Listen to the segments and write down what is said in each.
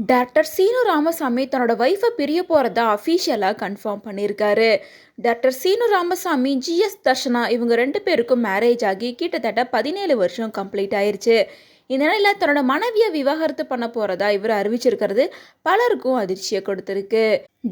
Doctor Seenu Ramasamy தன்னோட wifi பிரிய போகிறதா அஃபீஷியலாக கன்ஃபார்ம் பண்ணியிருக்காரு. டாக்டர் சீனு ராமசாமி, ஜிஎஸ் தர்ஷனா இவங்க 2 பேருக்கும் மேரேஜ் ஆகி கிட்டத்தட்ட 17 வருஷம் கம்ப்ளீட் ஆயிருச்சு. இந்த நிலையில் தன்னோட மனைவியை விவாகரத்து பண்ண போகிறதா இவர் அறிவிச்சிருக்கிறது பலருக்கும் அதிர்ச்சியை கொடுத்துருக்கு.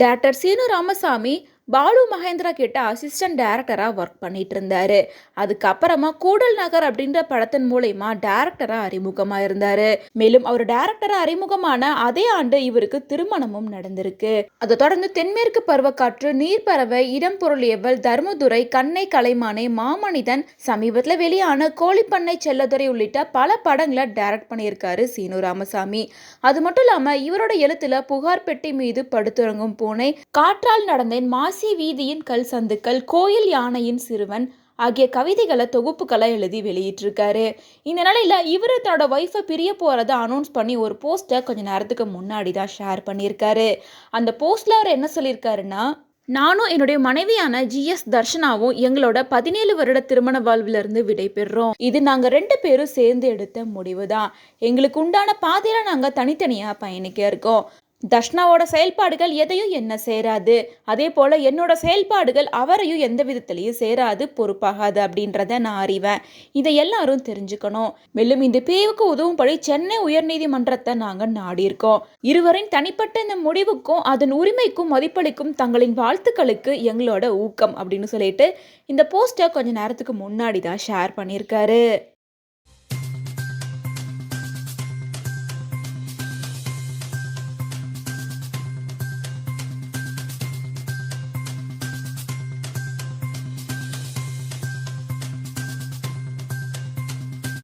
டாக்டர் சீனு ராமசாமி பாலு மகேந்திரா கிட்ட அசிஸ்டன்ட் டைரக்டராக ஒர்க் பண்ணிட்டு இருந்தாரு. அதுக்கப்புறமா கூடல் நகர் அப்படின்ற படத்தின் மூலயமா டைரக்டராக அறிமுகமாக இருந்தாரு. மேலும் அவர் டைரக்டராக அறிமுகமான அதே ஆண்டு இவருக்கு திருமணமும் நடந்திருக்கு. அதை தொடர்ந்து தென்மேற்கு பருவக்காற்று, நீர்ப்பறவை, இடம் பொருளியவள், தர்மதுரை, கண்ணை கலைமானே, மாமனிதன், சமீபத்தில் வெளியான கோழிப்பண்ணை செல்லதுரை உள்ளிட்ட பல படங்களை டைரக்ட் பண்ணியிருக்காரு சீனு ராமசாமி. அது மட்டும் இல்லாமல் இவரோட எழுத்துல புகார் பெட்டி மீது படுத்துறங்கும் பூனை, காற்றால் நடந்தேன், மாசி வீதியின் கல் சந்துக்கள், கோயில் யானையின் சிறுவன் ஆகிய கவிதைகளை தொகுப்புகளை எழுதி வெளியிட்டிருக்காரு. இந்த நிலையில இவர் தன்னோட ஒய்ஃபை பிரிய போறதை அனௌன்ஸ் பண்ணி ஒரு போஸ்டை கொஞ்ச நேரத்துக்கு முன்னாடி தான் ஷேர் பண்ணியிருக்காரு. அந்த போஸ்ட்ல அவர் என்ன சொல்லியிருக்காருன்னா, நானும் என்னுடைய மனைவியான ஜிஎஸ் தர்ஷனாவும் எங்களோட 17 வருட திருமண வாழ்விலிருந்து விடைபெறுறோம். இது நாங்கள் 2 பேரும் சேர்ந்து எடுத்த முடிவு தான். எங்களுக்கு உண்டான பாதையில நாங்கள் தனித்தனியாக பயணிக்க இருக்கோம். தர்ஷனாவோட செயல்பாடுகள் எதையும் என்ன சேராது, அதே போல் என்னோட செயல்பாடுகள் அவரையும் எந்த விதத்திலையும் சேராது, பொறுப்பாகாது அப்படின்றத நான் அறிவேன். இதை எல்லாரும் தெரிஞ்சுக்கணும். மேலும் இந்த பிரிவுக்கு உதவும்படி சென்னை உயர்நீதிமன்றத்தை நாங்கள் நாடியிருக்கோம். இருவரின் தனிப்பட்ட இந்த முடிவுக்கும் அதன் உரிமைக்கும் மதிப்பளிக்கும் தங்களின் வாழ்த்துக்களுக்கு எங்களோட ஊக்கம் அப்படின்னு சொல்லிட்டு இந்த போஸ்டை கொஞ்ச நேரத்துக்கு முன்னாடி தான் ஷேர் பண்ணியிருக்காரு.